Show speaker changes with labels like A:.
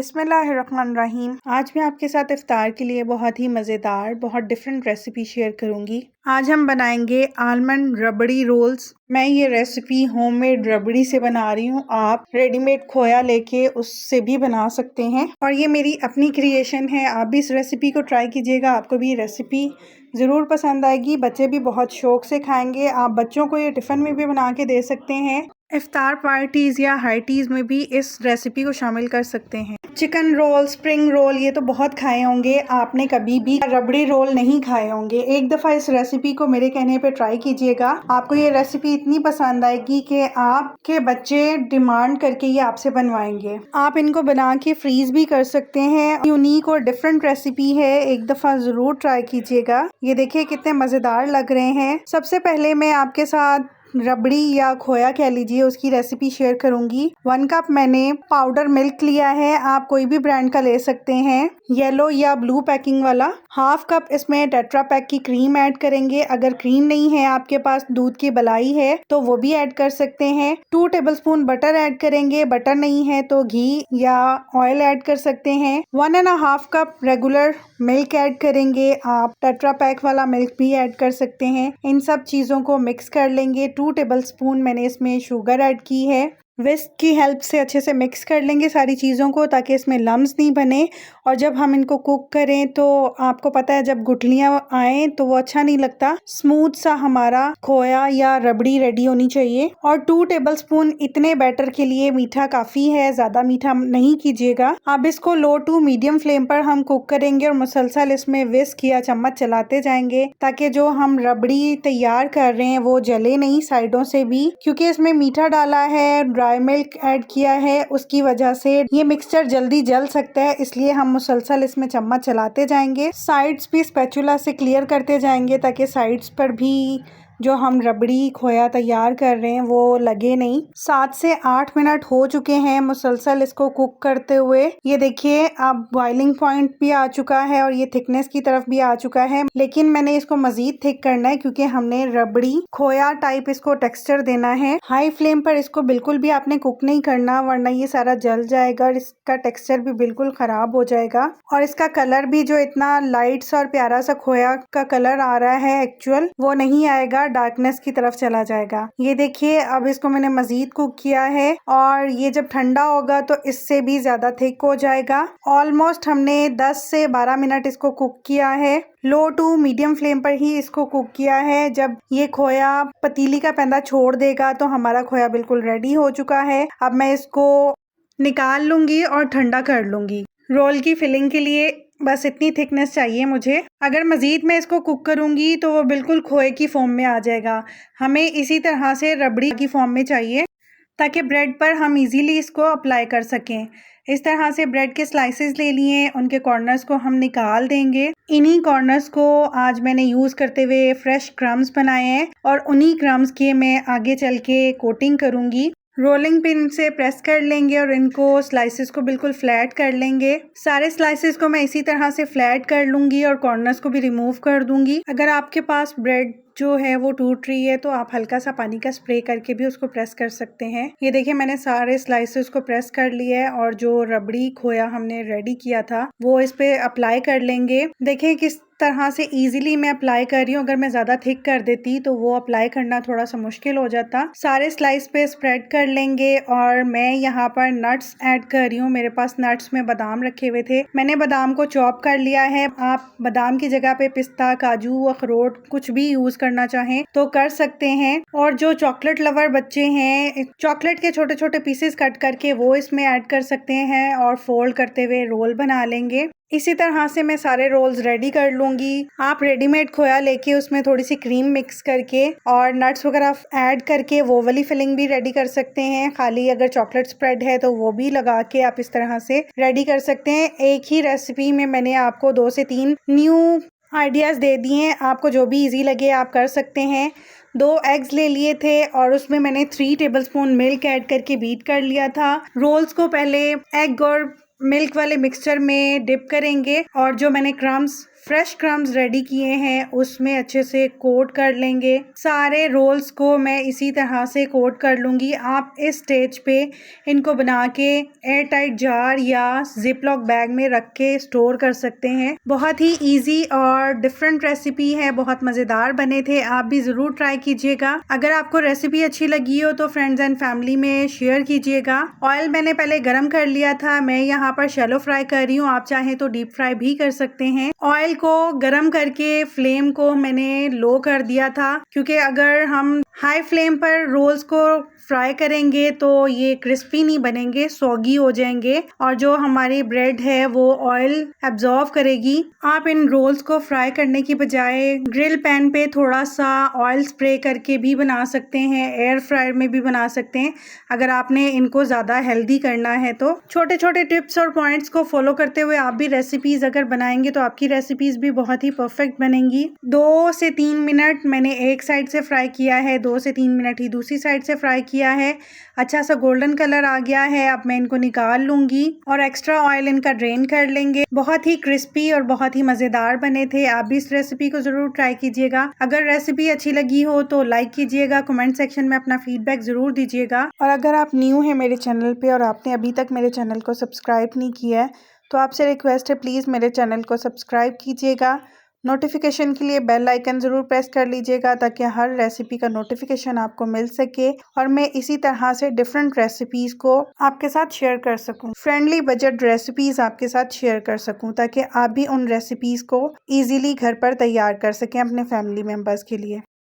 A: बिस्मिल्लाहिर्रहमानिर्रहीम। आज मैं आपके साथ इफ्तार के लिए बहुत ही मज़ेदार बहुत डिफरेंट रेसिपी शेयर करूंगी। आज हम बनाएंगे आलमंड रबड़ी रोल्स। मैं ये रेसिपी होममेड रबड़ी से बना रही हूँ। आप रेडीमेड खोया लेके उससे भी बना सकते हैं और ये मेरी अपनी क्रिएशन है। आप भी इस रेसिपी को ट्राई कीजिएगा, आपको भी ये रेसिपी ज़रूर पसंद आएगी। बच्चे भी बहुत शौक से खाएंगे। आप बच्चों को ये टिफ़िन में भी बना के दे सकते हैं। इफ्तार पार्टीज़ या हार्टीज़ में भी इस रेसिपी को शामिल कर सकते हैं। चिकन रोल, स्प्रिंग रोल ये तो बहुत खाए होंगे, आपने कभी भी रबड़ी रोल नहीं खाए होंगे। एक दफ़ा इस रेसिपी को मेरे कहने पे ट्राई कीजिएगा। आपको ये रेसिपी इतनी पसंद आएगी कि आपके बच्चे डिमांड करके ये आपसे बनवाएंगे। आप इनको बना के फ्रीज भी कर सकते हैं। यूनिक और डिफरेंट रेसिपी है, एक दफ़ा ज़रूर ट्राई कीजिएगा। ये देखिए कितने मज़ेदार लग रहे हैं। सबसे पहले मैं आपके साथ रबड़ी या खोया कह लीजिए उसकी रेसिपी शेयर करूंगी। 1 कप मैंने पाउडर मिल्क लिया है, आप कोई भी ब्रांड का ले सकते हैं, येलो या ब्लू पैकिंग वाला। हाफ कप इसमें टेट्रा पैक की क्रीम ऐड करेंगे। अगर क्रीम नहीं है आपके पास, दूध की मलाई है तो वो भी ऐड कर सकते हैं। 2 टेबलस्पून बटर ऐड करेंगे। बटर नहीं है तो घी या ऑयल ऐड कर सकते हैं। 1.5 कप रेगुलर मिल्क ऐड करेंगे। आप टेट्रा पैक वाला मिल्क भी ऐड कर सकते हैं। इन सब चीज़ों को मिक्स कर लेंगे। 2 टेबलस्पून मैंने इसमें शुगर ऐड की है। विस्क की हेल्प से अच्छे से मिक्स कर लेंगे सारी चीज़ों को ताकि इसमें लम्स नहीं बने। और जब हम इनको कुक करें तो आपको पता है जब गुठलियाँ आएँ तो वो अच्छा नहीं लगता। स्मूथ सा हमारा खोया या रबड़ी रेडी होनी चाहिए। और 2 टेबलस्पून इतने बैटर के लिए मीठा काफ़ी है, ज़्यादा मीठा नहीं कीजिएगा। अब इसको लो टू मीडियम फ्लेम पर हम कुक करेंगे और मुसलसल इसमें विस्क या चम्मच चलाते जाएंगे ताकि जो हम रबड़ी तैयार कर रहे हैं वो जले नहीं साइडों से भी, क्योंकि इसमें मीठा डाला है, ड्राई मिल्क ऐड किया है, उसकी वजह से ये मिक्सचर जल्दी जल सकता है। इसलिए हम मुसलसल इसमें चम्मच चलाते जाएंगे। साइड्स भी स्पैचुला से क्लियर करते जाएंगे ताकि साइड्स पर भी जो हम रबड़ी खोया तैयार कर रहे हैं वो लगे नहीं। 7 से 8 मिनट हो चुके हैं मुसलसल इसको कुक करते हुए। ये देखिए अब बॉइलिंग पॉइंट भी आ चुका है और ये थिकनेस की तरफ भी आ चुका है, लेकिन मैंने इसको मजीद थिक करना है क्योंकि हमने रबड़ी खोया टाइप इसको टेक्सचर देना है। हाई फ्लेम पर इसको बिल्कुल भी आपने कुक नहीं करना वरना ये सारा जल जाएगा और इसका टेक्सचर भी बिल्कुल खराब हो जाएगा। और इसका कलर भी जो इतना लाइट्स और प्यारा सा खोया का कलर आ रहा है एक्चुअल वो नहीं आएगा, डार्कनेस की तरफ चला जाएगा। ये देखिए अब इसको मैंने मजीद कुक किया है और ये जब ठंडा होगा तो इससे भी ज्यादा थिक हो जाएगा। ऑलमोस्ट हमने 10 से 12 मिनट इसको कुक किया है। लो टू मीडियम फ्लेम पर ही इसको कुक किया है। जब ये खोया पतीली का पैंदा छोड़ देगा तो हमारा खोया बिल्कुल रेडी हो चुका है। अब मैं इसको निकाल लूंगी और ठंडा कर लूंगी। रोल की फिलिंग के लिए बस इतनी थिकनेस चाहिए मुझे। अगर मज़ीद मैं इसको कुक करूंगी तो वो बिल्कुल खोए की फॉर्म में आ जाएगा। हमें इसी तरह से रबड़ी की फॉर्म में चाहिए ताकि ब्रेड पर हम इजीली इसको अप्लाई कर सकें। इस तरह से ब्रेड के स्लाइसेस ले लिए, उनके कॉर्नर्स को हम निकाल देंगे। इन्हीं कॉर्नर्स को आज मैंने यूज़ करते हुए फ्रेश क्रम्स बनाए हैं और उन्हीं क्रम्स के मैं आगे चल के कोटिंग करूंगी। रोलिंग पिन से प्रेस कर लेंगे और इनको स्लाइसेस को बिल्कुल फ्लैट कर लेंगे। सारे स्लाइसेस को मैं इसी तरह से फ्लैट कर लूंगी और कॉर्नर्स को भी रिमूव कर दूंगी। अगर आपके पास ब्रेड जो है वो टूट रही है तो आप हल्का सा पानी का स्प्रे करके भी उसको प्रेस कर सकते हैं। ये देखिए मैंने सारे स्लाइसेस को प्रेस कर लिया है और जो रबड़ी खोया हमने रेडी किया था वो इस पे अप्लाई कर लेंगे। देखिए किस तरह से इजीली मैं अप्लाई कर रही हूँ। अगर मैं ज़्यादा थिक कर देती तो वो अप्लाई करना थोड़ा सा मुश्किल हो जाता। सारे स्लाइस पे स्प्रेड कर लेंगे और मैं यहाँ पर नट्स ऐड कर रही हूँ। मेरे पास नट्स में बादाम रखे हुए थे, मैंने बादाम को चॉप कर लिया है। आप बादाम की जगह पे पिस्ता, काजू, अखरोट कुछ भी यूज करना चाहें तो कर सकते हैं। और जो चॉकलेट लवर बच्चे हैं, चॉकलेट के छोटे छोटे पीसेस कट करके वो इसमें ऐड कर सकते हैं और फोल्ड करते हुए रोल बना लेंगे। इसी तरह से मैं सारे रोल्स रेडी कर लूंगी। आप रेडीमेड खोया लेके उसमें थोड़ी सी क्रीम मिक्स करके और नट्स वगैरह ऐड करके वो वाली फिलिंग भी रेडी कर सकते हैं। खाली अगर चॉकलेट स्प्रेड है तो वो भी लगा के आप इस तरह से रेडी कर सकते हैं। एक ही रेसिपी में मैंने आपको 2 से 3 न्यू आइडियाज़ दे दिए हैं, आपको जो भी इजी लगे आप कर सकते हैं। 2 एग्स ले लिए थे और उसमें मैंने 3 टेबलस्पून मिल्क ऐड करके बीट कर लिया था। रोल्स को पहले एग और मिल्क वाले मिक्सचर में डिप करेंगे और जो मैंने क्रम्स फ्रेश क्रम्स रेडी किए हैं उसमें अच्छे से कोट कर लेंगे। सारे रोल्स को मैं इसी तरह से कोट कर लूँगी। आप इस स्टेज पे इनको बना के एयर टाइट जार या जिप लॉक बैग में रख के स्टोर कर सकते हैं। बहुत ही इजी और डिफरेंट रेसिपी है, बहुत मज़ेदार बने थे। आप भी ज़रूर ट्राई कीजिएगा। अगर आपको रेसिपी अच्छी लगी हो तो फ्रेंड्स एंड फैमिली में शेयर कीजिएगा। ऑयल मैंने पहले गरम कर लिया था, मैं यहाँ पर शैलो फ्राई कर रही हूँ। आप चाहें तो डीप फ्राई भी कर सकते हैं। ऑयल को गरम करके फ्लेम को मैंने लो कर दिया था, क्योंकि अगर हम हाई फ्लेम पर रोल्स को फ्राई करेंगे तो ये क्रिस्पी नहीं बनेंगे, सॉगी हो जाएंगे और जो हमारी ब्रेड है वो ऑयल एब्जॉर्व करेगी। आप इन रोल्स को फ्राई करने की बजाय ग्रिल पैन पे थोड़ा सा ऑयल स्प्रे करके भी बना सकते हैं, एयर फ्रायर में भी बना सकते हैं अगर आपने इनको ज़्यादा हेल्दी करना है तो। छोटे छोटे टिप्स और पॉइंट्स को फॉलो करते हुए आप भी रेसिपीज़ अगर बनाएंगे तो आपकी रेसिपीज़ भी बहुत ही परफेक्ट बनेंगी। 2 से 3 मिनट मैंने एक साइड से फ्राई किया है, 2 से 3 मिनट ही दूसरी साइड से फ्राई किया है। अच्छा सा गोल्डन कलर आ गया है। अब मैं इनको निकाल लूँगी और एक्स्ट्रा ऑयल इनका ड्रेन कर लेंगे। बहुत ही क्रिस्पी और बहुत ही मज़ेदार बने थे। आप भी इस रेसिपी को ज़रूर ट्राई कीजिएगा। अगर रेसिपी अच्छी लगी हो तो लाइक कीजिएगा, कमेंट सेक्शन में अपना फीडबैक ज़रूर दीजिएगा। और अगर आप न्यू हैं मेरे चैनल पे और आपने अभी तक मेरे चैनल को सब्सक्राइब नहीं किया है तो आपसे रिक्वेस्ट है, प्लीज़ मेरे चैनल को सब्सक्राइब कीजिएगा। नोटिफिकेशन के लिए बेल आइकन ज़रूर प्रेस कर लीजिएगा ताकि हर रेसिपी का नोटिफिकेशन आपको मिल सके और मैं इसी तरह से डिफरेंट रेसिपीज़ को आपके साथ शेयर कर सकूं। फ्रेंडली बजट रेसिपीज़ आपके साथ शेयर कर सकूं ताकि आप भी उन रेसिपीज़ को इजीली घर पर तैयार कर सकें अपने फैमिली मेम्बर्स के लिए।